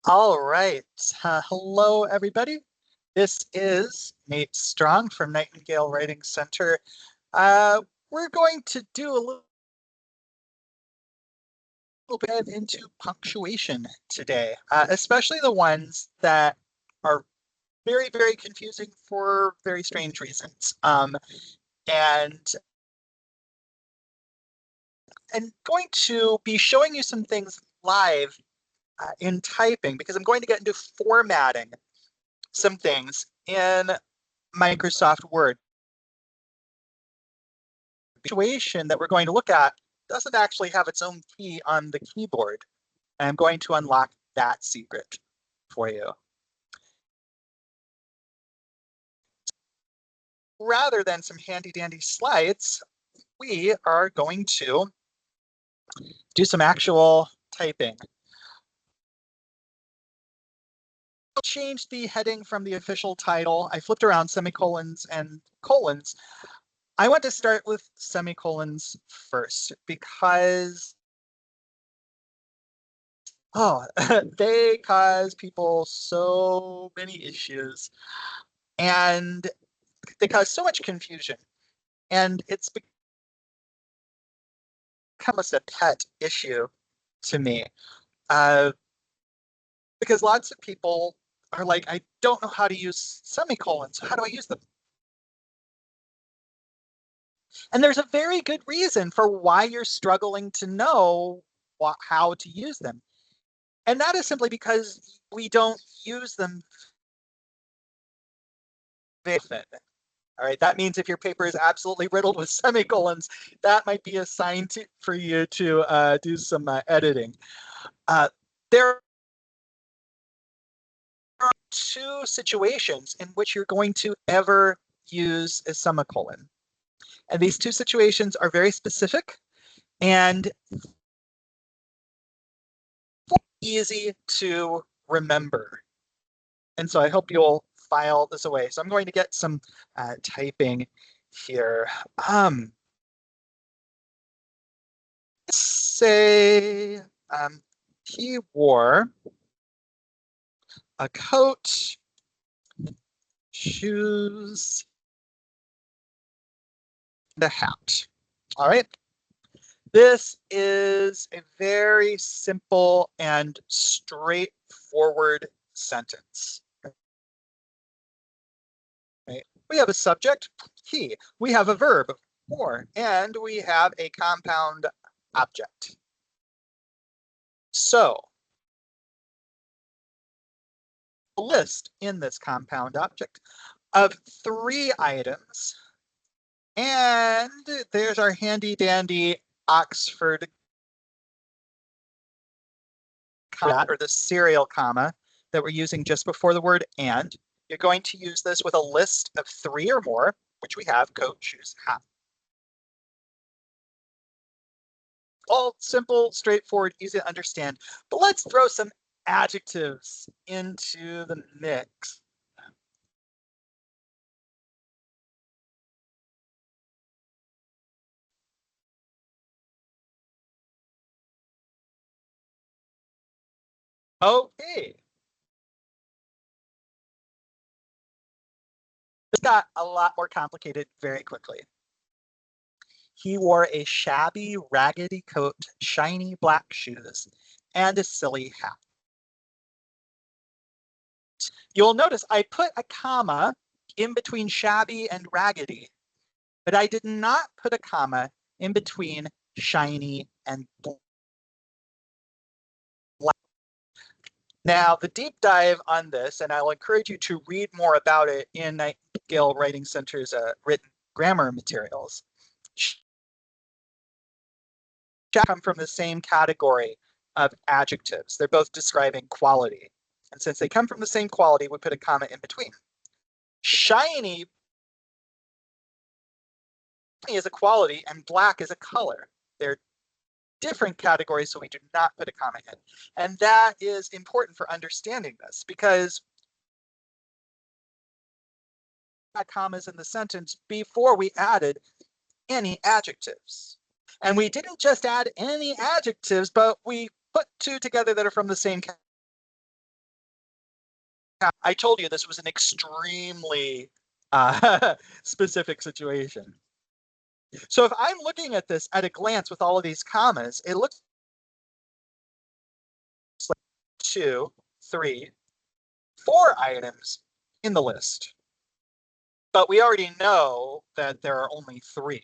All right. Hello, everybody. This is Nate Strong from Nightingale Writing Center. We're going to do a little bit into punctuation today, especially the ones that are very, very confusing for very strange reasons. And and going to be showing you some things live in typing because I'm going to get into formatting some things in Microsoft Word. Situation that we're going to look at doesn't actually have its own key on the keyboard. And I'm going to unlock that secret for you. Rather than some handy dandy slides, we are going to do some actual typing. I'll change the heading from the official title. I flipped around semicolons and colons. I want to start with semicolons first because they cause people so many issues and they cause so much confusion. And it's become a pet issue to me because lots of people are like, I don't know how to use semicolons. How do I use them? And there's a very good reason for why you're struggling to know how to use them. And that is simply because we don't use them very often. All right, that means if your paper is absolutely riddled with semicolons, that might be a sign for you to do some editing. There are two situations in which you're going to ever use a semicolon. And these two situations are very specific and easy to remember. And so I hope you'll file this away. So I'm going to get some typing here. Let's say he wore a coat, shoes, and a hat. All right. This is a very simple and straightforward sentence. Right? We have a subject, he. We have a verb, wore, and we have a compound object. So, a list in this compound object of 3 items. And there's our handy dandy Oxford comma, or the serial comma that we're using just before the word and. You're going to use this with a list of 3 or more, which we have: coat, shoes, hat. All simple, straightforward, easy to understand. But let's throw some adjectives into the mix. Okay. This got a lot more complicated very quickly. He wore a shabby, raggedy coat, shiny black shoes, and a silly hat. You'll notice I put a comma in between shabby and raggedy, but I did not put a comma in between shiny and black. Now, the deep dive on this, and I'll encourage you to read more about it in Nightingale Writing Center's written grammar materials, come from the same category of adjectives. They're both describing quality. And since they come from the same quality, we put a comma in between. Shiny is a quality and black is a color. They're different categories, so we do not put a comma in. And that is important for understanding this because commas in the sentence before we added any adjectives. And we didn't just add any adjectives, but we put 2 together that are from the same category. I told you this was an extremely specific situation. So if I'm looking at this at a glance with all of these commas, it looks like 2, 3, 4 items in the list. But we already know that there are only 3.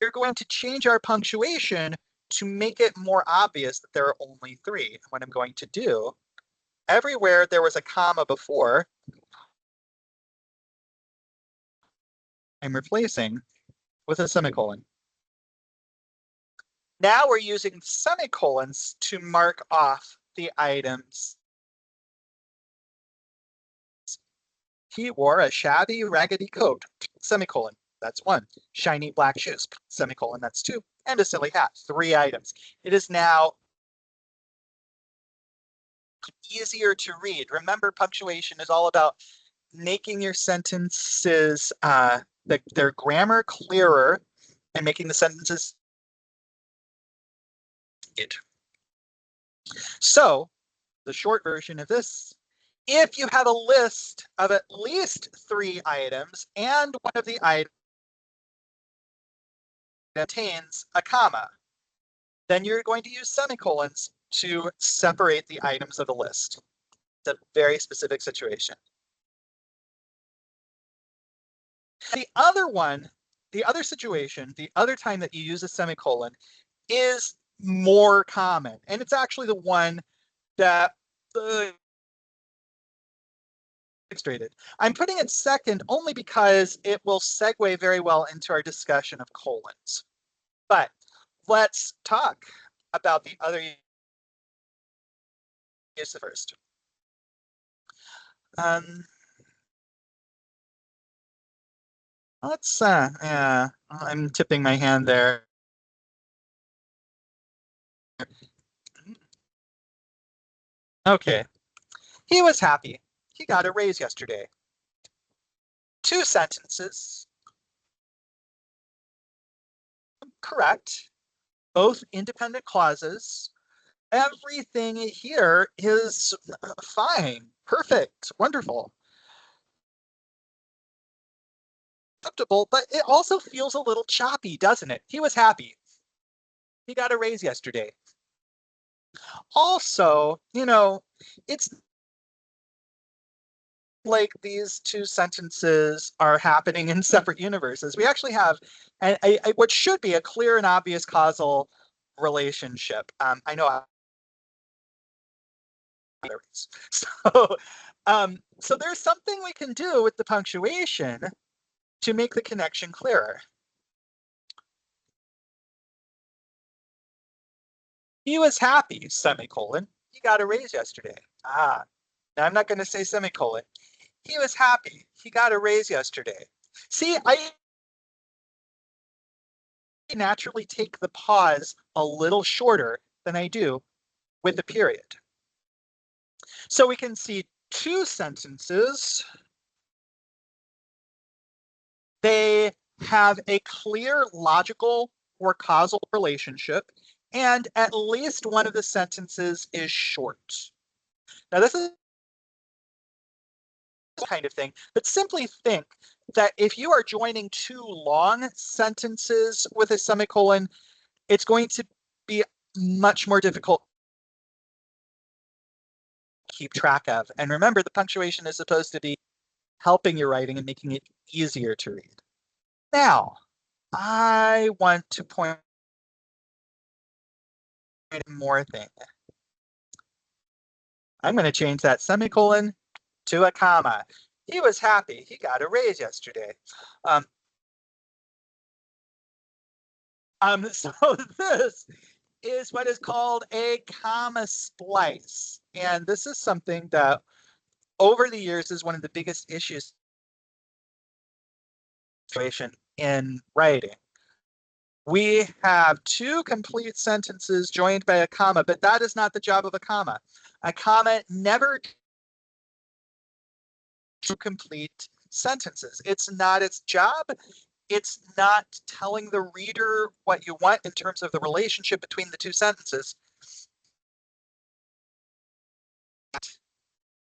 We're going to change our punctuation to make it more obvious that there are only 3. What I'm going to do, everywhere there was a comma before, I'm replacing with a semicolon. Now we're using semicolons to mark off the items. He wore a shabby, raggedy coat, semicolon, that's 1. Shiny black shoes, semicolon, that's 2. And a silly hat, 3 items. It is now easier to read. Remember, punctuation is all about making your sentences, their grammar clearer and making the sentences it. So the short version of this, if you have a list of at least 3 items and one of the items contains a comma, then you're going to use semicolons to separate the items of the list. It's a very specific situation. The other one, the other situation, the other time that you use a semicolon is more common. And it's actually the one that illustrated. I'm putting it second only because it will segue very well into our discussion of colons. But let's talk about the other use first. Let's, yeah, I'm tipping my hand there. Okay, he was happy. He got a raise yesterday. 2 sentences. Correct. Both independent clauses. Everything here is fine, perfect, wonderful. Acceptable, but it also feels a little choppy, doesn't it? He was happy. He got a raise yesterday. Also, you know, it's like these 2 sentences are happening in separate universes. We actually have what should be a clear and obvious causal relationship. I know. So, so there's something we can do with the punctuation to make the connection clearer. He was happy, semicolon. He got a raise yesterday. Now I'm not going to say semicolon. He was happy. He got a raise yesterday. See, I naturally take the pause a little shorter than I do with the period. So we can see 2 sentences. They have a clear logical or causal relationship, and at least one of the sentences is short. Now this is kind of thing, but simply think that if you are joining 2 long sentences with a semicolon, it's going to be much more difficult to keep track of. And remember, the punctuation is supposed to be helping your writing and making it easier to read. Now, I want to point out more thing. I'm going to change that semicolon to a comma. He was happy. He got a raise yesterday. So this is what is called a comma splice. And this is something that over the years is one of the biggest issues in writing. We have 2 complete sentences joined by a comma, but that is not the job of a comma. A comma never to complete sentences. It's not its job. It's not telling the reader what you want in terms of the relationship between the 2 sentences.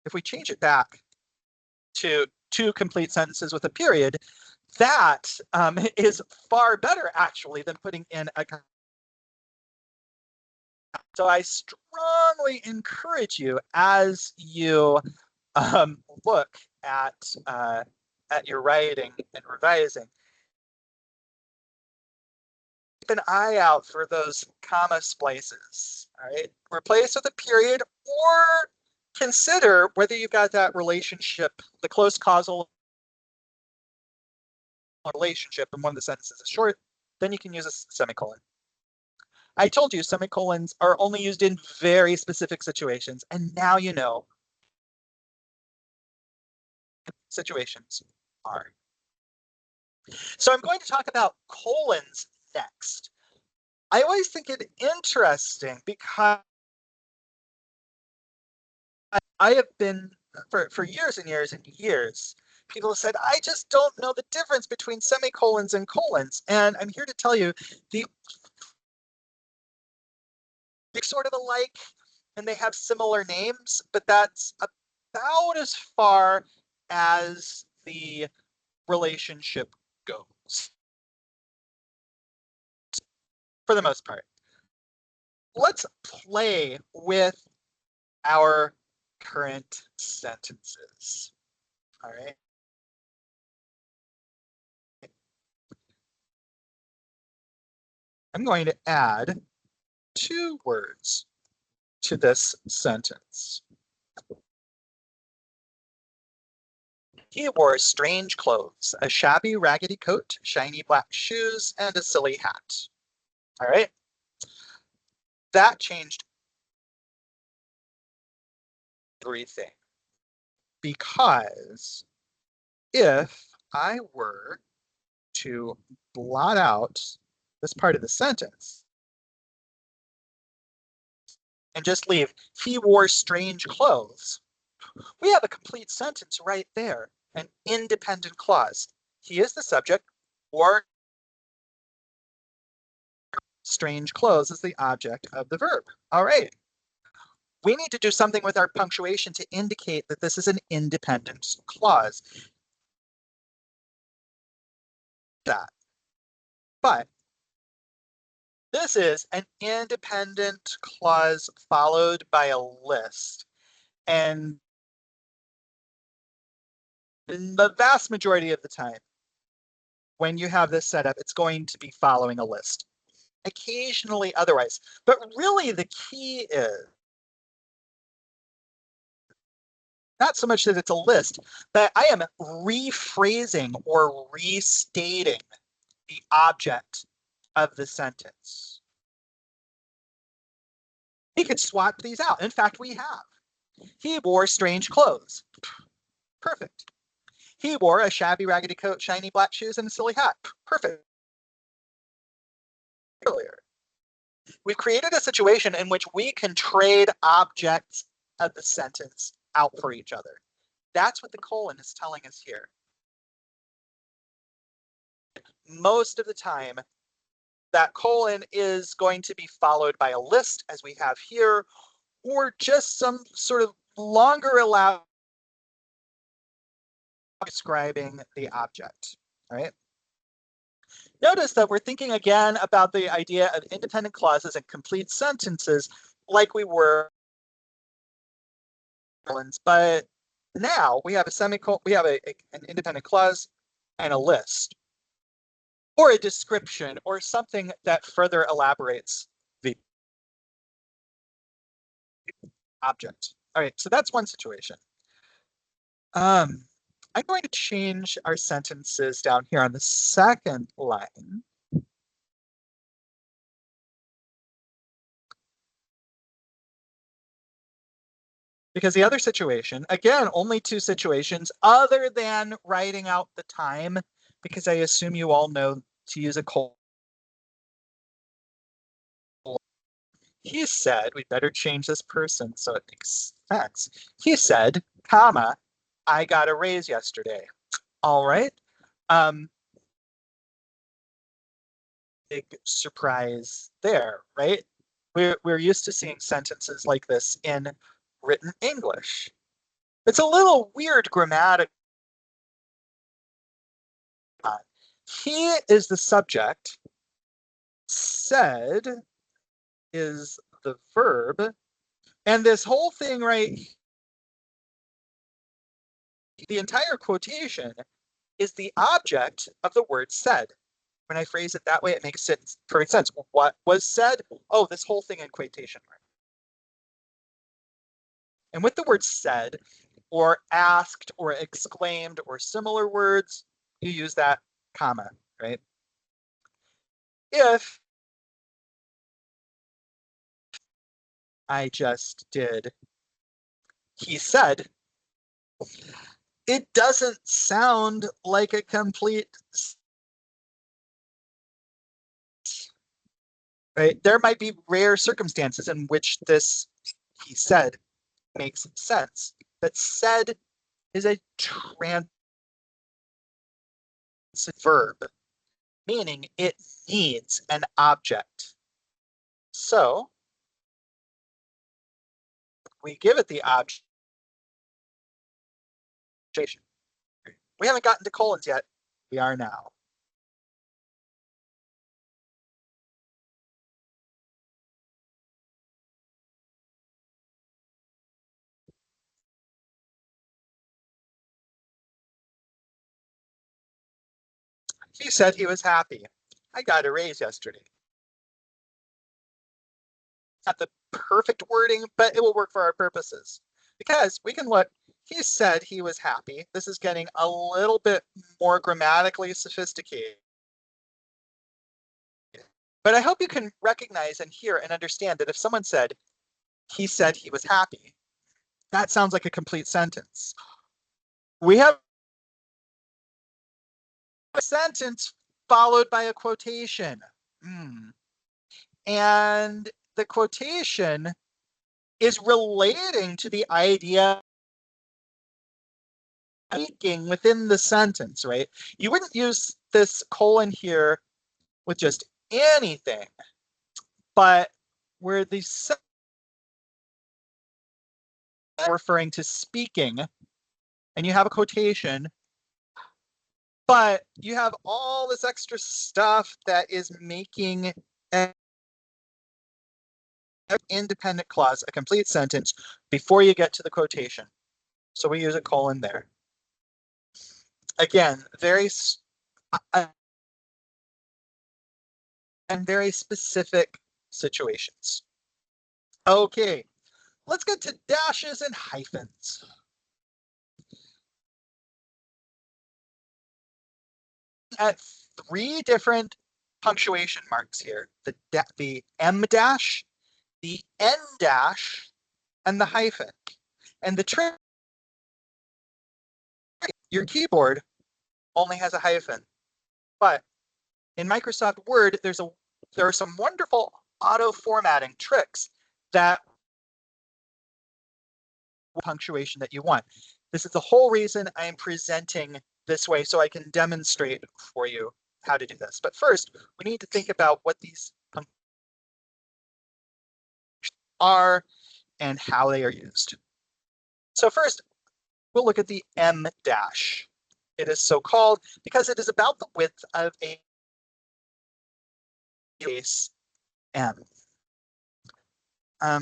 if we change it back to 2 complete sentences with a period, that is far better actually than putting in a. So I strongly encourage you as you look at your writing and revising, keep an eye out for those comma splices. All right, replace with a period, or consider whether you've got that relationship, the close causal relationship, and one of the sentences is short, then you can use a semicolon. I told you semicolons are only used in very specific situations, and now you know situations are. So I'm going to talk about colons next. I always think it interesting because I have been, for years and years and years, people have said, I just don't know the difference between semicolons and colons. And I'm here to tell you, they're sort of alike and they have similar names, but that's about as far as the relationship goes for the most part. Let's play with our current sentences. All right. I'm going to add 2 words to this sentence. He wore strange clothes, a shabby, raggedy coat, shiny black shoes, and a silly hat. All right. That changed everything, because if I were to blot out this part of the sentence and just leave, he wore strange clothes, we have a complete sentence right there, an independent clause. He is the subject, or strange clothes is the object of the verb. All right. We need to do something with our punctuation to indicate that this is an independent clause. But this is an independent clause followed by a list. And in the vast majority of the time, when you have this set up, it's going to be following a list. Occasionally otherwise. But really the key is not so much that it's a list, but I am rephrasing or restating the object of the sentence. We could swap these out. In fact, we have. He wore strange clothes. Perfect. He wore a shabby, raggedy coat, shiny black shoes, and a silly hat. Perfect. Earlier, we've created a situation in which we can trade objects of the sentence out for each other. That's what the colon is telling us here. Most of the time, that colon is going to be followed by a list, as we have here, or just some sort of longer elaborate describing the object, right? Notice that we're thinking again about the idea of independent clauses and complete sentences like we were, but now we have a semicolon, we have an independent clause and a list, or a description, or something that further elaborates the object. All right, so that's one situation. I'm going to change our sentences down here on the second line. Because the other situation, again, only 2 situations other than writing out the time, because I assume you all know to use a colon. He said, we better change this person so it makes sense. He said, comma, I got a raise yesterday. All right. Big surprise there, right? We're used to seeing sentences like this in written English. It's a little weird grammatically. He is the subject, said is the verb, and this whole thing right, the entire quotation is the object of the word said. When I phrase it that way, it makes perfect sense. What was said? Oh, this whole thing in quotation mark. And with the word said, or asked, or exclaimed, or similar words, you use that comma, right? If I just did, he said, it doesn't sound like a complete, right? There might be rare circumstances in which this he said makes sense, but said is a transitive verb, meaning it needs an object. So we give it the object. We haven't gotten to colons yet. We are now. He said he was happy. I got a raise yesterday. Not the perfect wording, but it will work for our purposes. Because we can look, he said he was happy. This is getting a little bit more grammatically sophisticated. But I hope you can recognize and hear and understand that if someone said, he said he was happy, that sounds like a complete sentence. We have a sentence followed by a quotation. And the quotation is relating to the idea speaking within the sentence, right? You wouldn't use this colon here with just anything, but where the referring to speaking, and you have a quotation, but you have all this extra stuff that is making an independent clause a complete sentence before you get to the quotation. So we use a colon there. Again, very and very specific situations. Okay, let's get to dashes and hyphens. At 3 different punctuation marks here, the M dash, the N dash, and the hyphen. And the trick, your keyboard only has a hyphen, but in Microsoft Word, there are some wonderful auto formatting tricks that punctuation that you want. This is the whole reason I am presenting this way, so I can demonstrate for you how to do this. But first, we need to think about what these are and how they are used. So first, we'll look at the M dash. It is so called because it is about the width of a base M. We're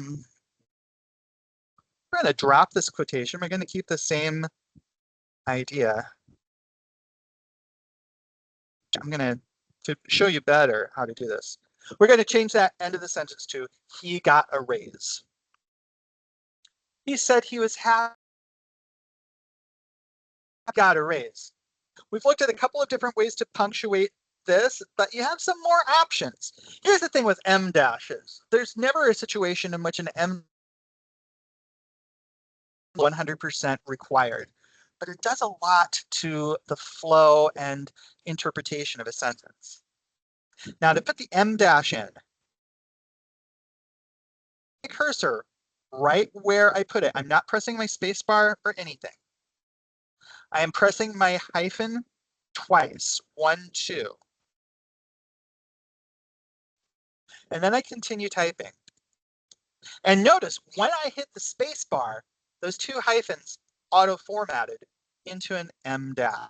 going to drop this quotation. We're going to keep the same idea. I'm going to show you better how to do this. We're going to change that end of the sentence to, he got a raise. He said he was happy, got a raise. We've looked at a couple of different ways to punctuate this, but you have some more options. Here's the thing with M dashes. There's never a situation in which an M 100% required, but it does a lot to the flow and interpretation of a sentence. Now to put the M dash in, cursor right where I put it. I'm not pressing my space bar or anything. I am pressing my hyphen twice, 1, 2. And then I continue typing. And notice when I hit the space bar, those two hyphens auto-formatted into an M dash.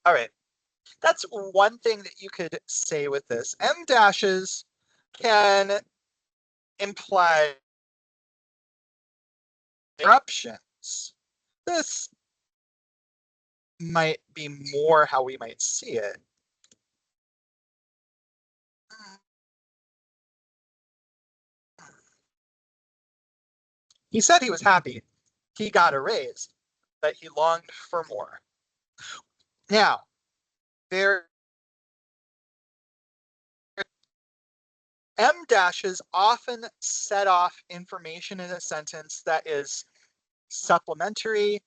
All right, that's one thing that you could say with this. M dashes can imply interruptions. This might be more how we might see it. He said he was happy. He got a raise, but he longed for more. Now, there M dashes often set off information in a sentence that is supplementary,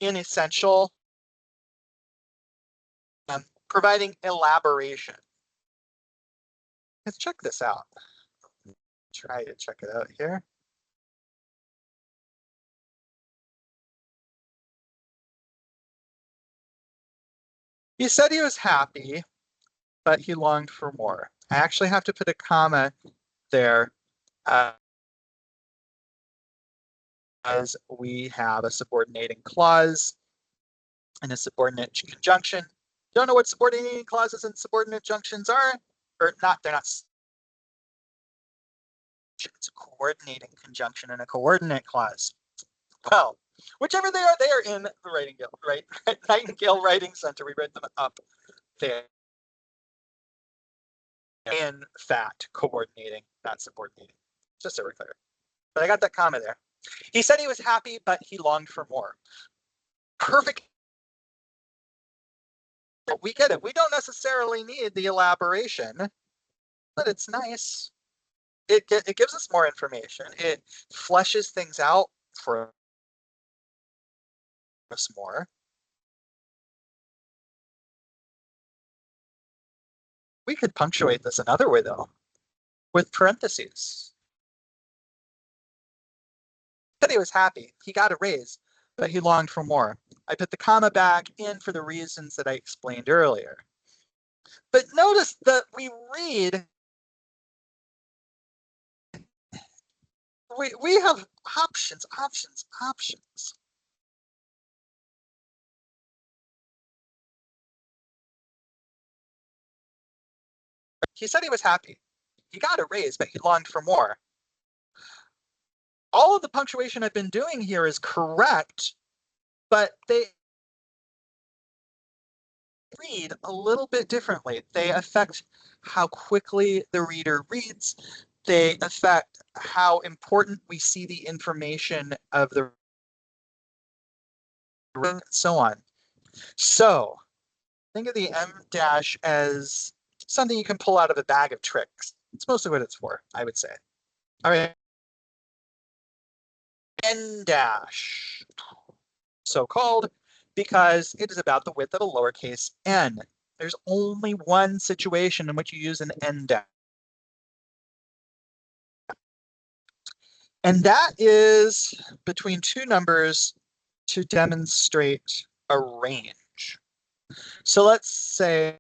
inessential, providing elaboration. Let's check this out. Try to check it out here. He said he was happy, but he longed for more. I actually have to put a comma there as we have a subordinating clause and a subordinate conjunction. Don't know what subordinating clauses and subordinate junctions are, or not, they're not. It's a coordinating conjunction and a coordinate clause. Well, whichever they are in the Writing Guild, right? Nightingale Writing Center, we read them up there. In fact, coordinating, not subordinating. Just so we're clear. But I got that comma there. He said he was happy, but he longed for more. Perfect. We get it. We don't necessarily need the elaboration, but it's nice. It gives us more information. It fleshes things out for us more. We could punctuate this another way, though, with parentheses. He said he was happy. He got a raise, but he longed for more. I put the comma back in for the reasons that I explained earlier. But notice that we read, we have options. He said he was happy. He got a raise, but he longed for more. All of the punctuation I've been doing here is correct, but they read a little bit differently. They affect how quickly the reader reads. They affect how important we see the information of the and so on. So think of the M dash as something you can pull out of a bag of tricks. It's mostly what it's for, I would say. All right. N dash, so called because it is about the width of a lowercase n. There's only one situation in which you use an n dash. And that is between two numbers to demonstrate a range. So let's say,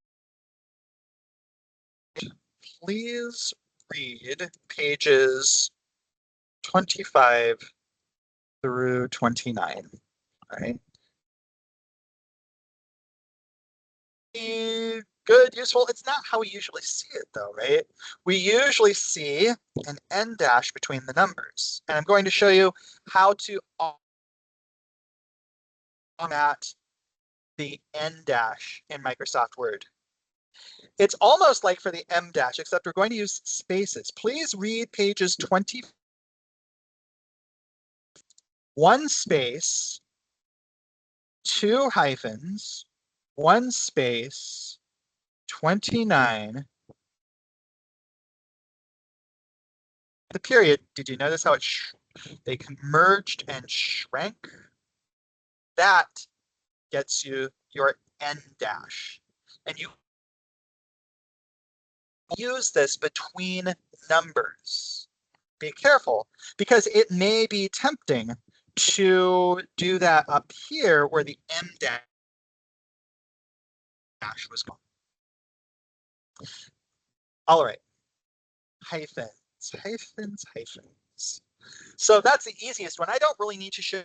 please read pages 25 through 29, all right? Good, useful. It's not how we usually see it though, right? We usually see an n dash between the numbers. And I'm going to show you how to format the n dash in Microsoft Word. It's almost like for the m dash, except we're going to use spaces. Please read pages 20. One space, two hyphens, one space, 29. The period, did you notice how they merged and shrank? That gets you your n dash. And you use this between numbers. Be careful, because it may be tempting to do that up here where the m dash was going. All right, hyphens, hyphens, hyphens. So that's the easiest one. I don't really need to show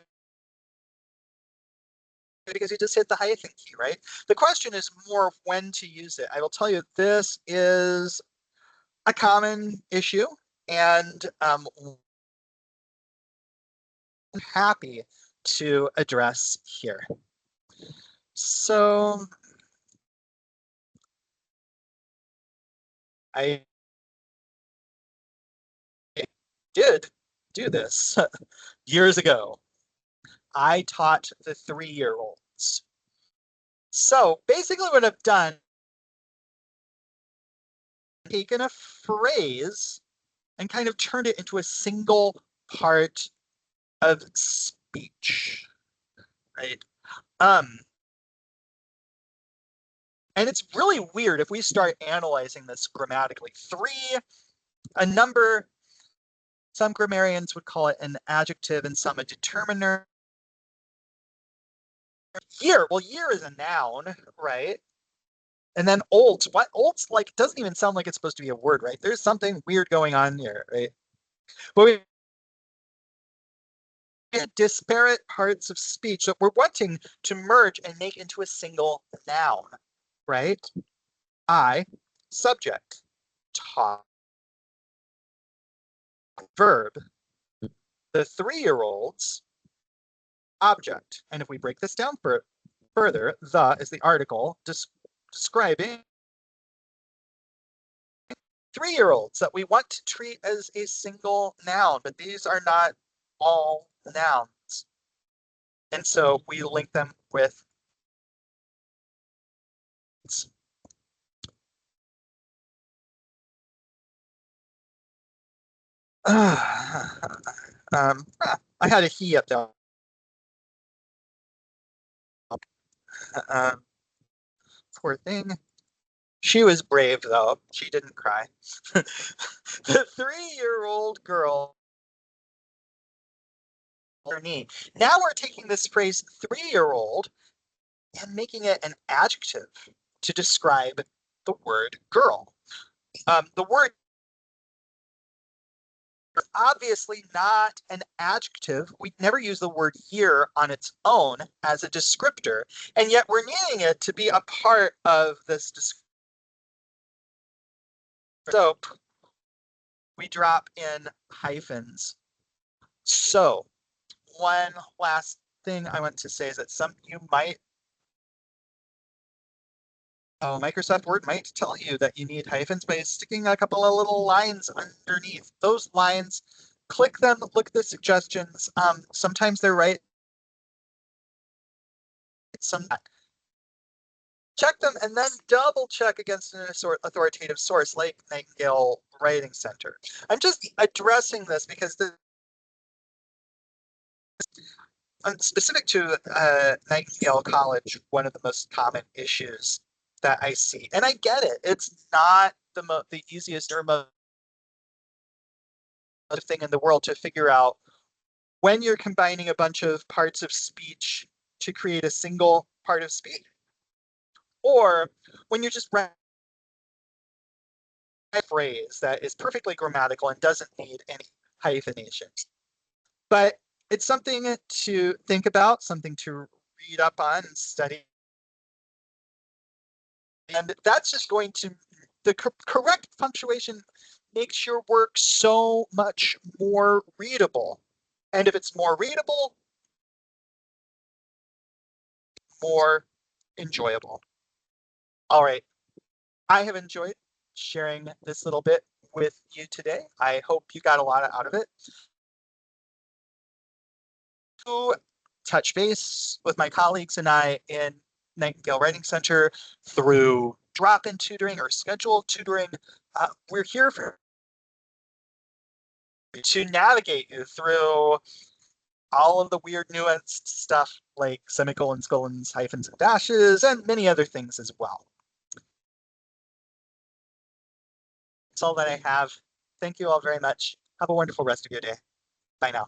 because you just hit the hyphen key, right? The question is more of when to use it. I will tell you, this is a common issue, and I'm happy to address here. So I did do this years ago. I taught the 3-year-olds. So basically what I've done, taken a phrase and kind of turned it into a single part of speech, right? And it's really weird if we start analyzing this grammatically. 3, a number, some grammarians would call it an adjective and some a determiner. Year, well, year is a noun, right? And then old, what old's like doesn't even sound like it's supposed to be a word, right? There's something weird going on here, right? But we have disparate parts of speech that we're wanting to merge and make into a single noun, right? I, subject, taught, verb. The 3-year-olds, object. And if we break this down further, the is the article describing 3-year-olds that we want to treat as a single noun, but these are not all nouns. And so we link them with I had a he up there. Poor thing. She was brave though. She didn't cry. The 3-year-old girl. Her knee. Now we're taking this phrase 3-year-old and making it an adjective to describe the word girl. The word is obviously not an adjective. We never use the word year on its own as a descriptor, and yet we're needing it to be a part of this descriptor. So we drop in hyphens. So one last thing I want to say is that Microsoft Word might tell you that you need hyphens by sticking a couple of little lines underneath. Those lines, click them, look at the suggestions. Sometimes they're right. Some check them and then double check against an authoritative source like Nightingale Writing Center. I'm just addressing this because specific to Nightingale College, one of the most common issues that I see, and I get it, it's not the easiest or most thing in the world to figure out when you're combining a bunch of parts of speech to create a single part of speech, or when you're just writing a phrase that is perfectly grammatical and doesn't need any hyphenations. But it's something to think about, something to read up on and study. And that's just going to, the correct punctuation makes your work so much more readable. And if it's more readable, more enjoyable. All right. I have enjoyed sharing this little bit with you today. I hope you got a lot out of it. To touch base with my colleagues and I in Nightingale Writing Center through drop-in tutoring or scheduled tutoring, we're here to navigate you through all of the weird nuanced stuff like semicolons, colons, hyphens, and dashes, and many other things as well. That's all that I have. Thank you all very much. Have a wonderful rest of your day. Bye now.